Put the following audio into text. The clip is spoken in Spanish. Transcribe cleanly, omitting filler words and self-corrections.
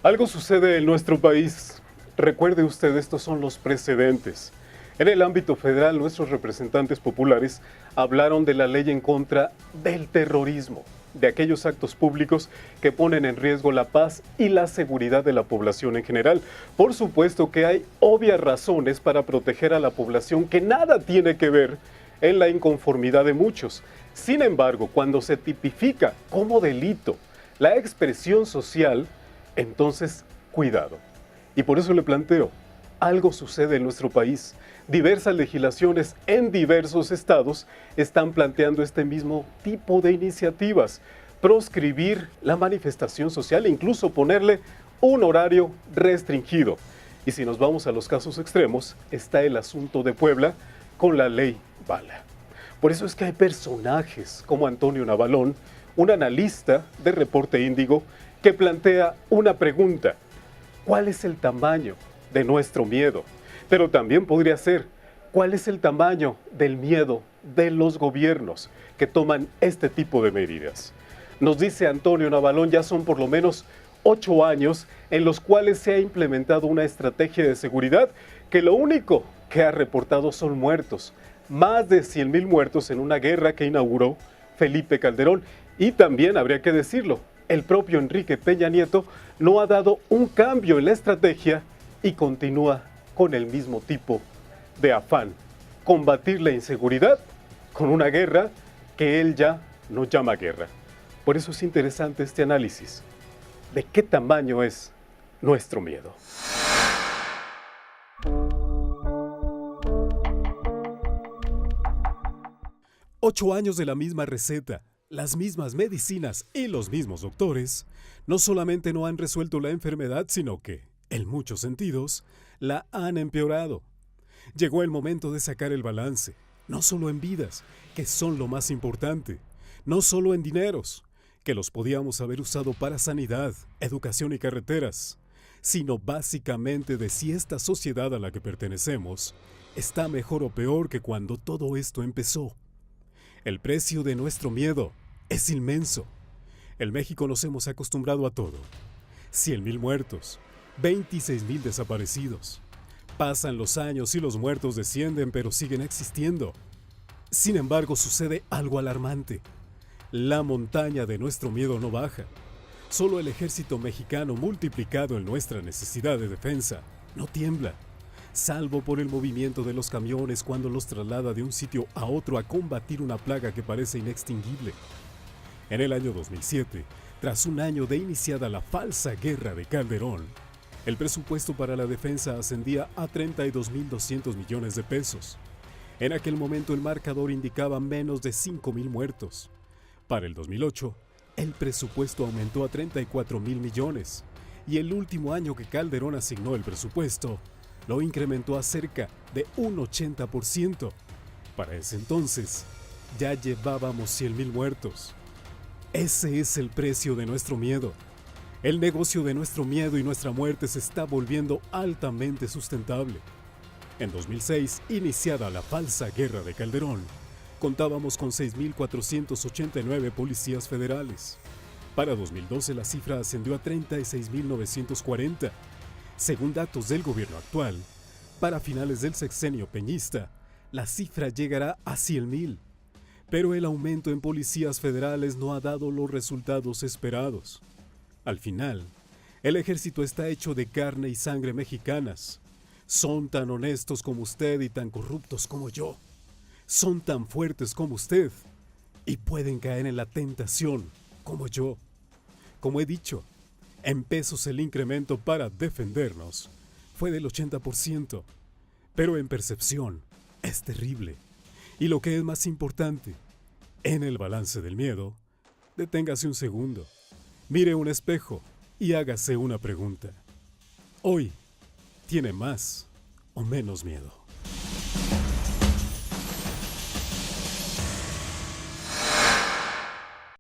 Algo sucede en nuestro país. Recuerde usted, estos son los precedentes. En el ámbito federal, nuestros representantes populares hablaron de la ley en contra del terrorismo, de aquellos actos públicos que ponen en riesgo la paz y la seguridad de la población en general. Por supuesto que hay obvias razones para proteger a la población que nada tiene que ver en la inconformidad de muchos. Sin embargo, cuando se tipifica como delito la expresión social, entonces cuidado. Y por eso le planteo, algo sucede en nuestro país. Diversas legislaciones en diversos estados están planteando este mismo tipo de iniciativas. Proscribir la manifestación social e incluso ponerle un horario restringido. Y si nos vamos a los casos extremos, está el asunto de Puebla con la ley Bala. Por eso es que hay personajes como Antonio Navalón, un analista de Reporte Índigo, que plantea una pregunta: ¿cuál es el tamaño de nuestro miedo? Pero también podría ser, ¿cuál es el tamaño del miedo de los gobiernos que toman este tipo de medidas? Nos dice Antonio Navalón, ya son por lo menos 8 años en los cuales se ha implementado una estrategia de seguridad que lo único que ha reportado son muertos. Más de 100,000 muertos en una guerra que inauguró Felipe Calderón. Y también habría que decirlo, el propio Enrique Peña Nieto no ha dado un cambio en la estrategia y continúa con el mismo tipo de afán: combatir la inseguridad con una guerra que él ya no llama guerra. Por eso es interesante este análisis de qué tamaño es nuestro miedo. 8 años de la misma receta, las mismas medicinas y los mismos doctores, no solamente no han resuelto la enfermedad, sino que, en muchos sentidos, la han empeorado. Llegó el momento de sacar el balance, no solo en vidas, que son lo más importante, no solo en dineros, que los podíamos haber usado para sanidad, educación y carreteras, sino básicamente de si esta sociedad a la que pertenecemos está mejor o peor que cuando todo esto empezó. El precio de nuestro miedo es inmenso. En México nos hemos acostumbrado a todo. 100,000 muertos, 26,000 desaparecidos. Pasan los años y los muertos descienden, pero siguen existiendo. Sin embargo, sucede algo alarmante. La montaña de nuestro miedo no baja. Solo el ejército mexicano, multiplicado en nuestra necesidad de defensa, no tiembla, salvo por el movimiento de los camiones cuando los traslada de un sitio a otro a combatir una plaga que parece inextinguible. En el año 2007, tras un año de iniciada la falsa guerra de Calderón, el presupuesto para la defensa ascendía a 32,200 millones de pesos. En aquel momento el marcador indicaba menos de 5,000 muertos. Para el 2008, el presupuesto aumentó a 34,000 millones, y el último año que Calderón asignó el presupuesto, lo incrementó a cerca de un 80%. Para ese entonces, ya llevábamos 100,000 muertos. Ese es el precio de nuestro miedo. El negocio de nuestro miedo y nuestra muerte se está volviendo altamente sustentable. En 2006, iniciada la falsa guerra de Calderón, contábamos con 6,489 policías federales. Para 2012 la cifra ascendió a 36,940. Según datos del gobierno actual, para finales del sexenio peñista, la cifra llegará a 100,000. Pero el aumento en policías federales no ha dado los resultados esperados. Al final, el ejército está hecho de carne y sangre mexicanas. Son tan honestos como usted y tan corruptos como yo. Son tan fuertes como usted y pueden caer en la tentación como yo. Como he dicho, en pesos el incremento para defendernos fue del 80%, pero en percepción es terrible. Y lo que es más importante, en el balance del miedo, deténgase un segundo, mire un espejo y hágase una pregunta. ¿Hoy tiene más o menos miedo?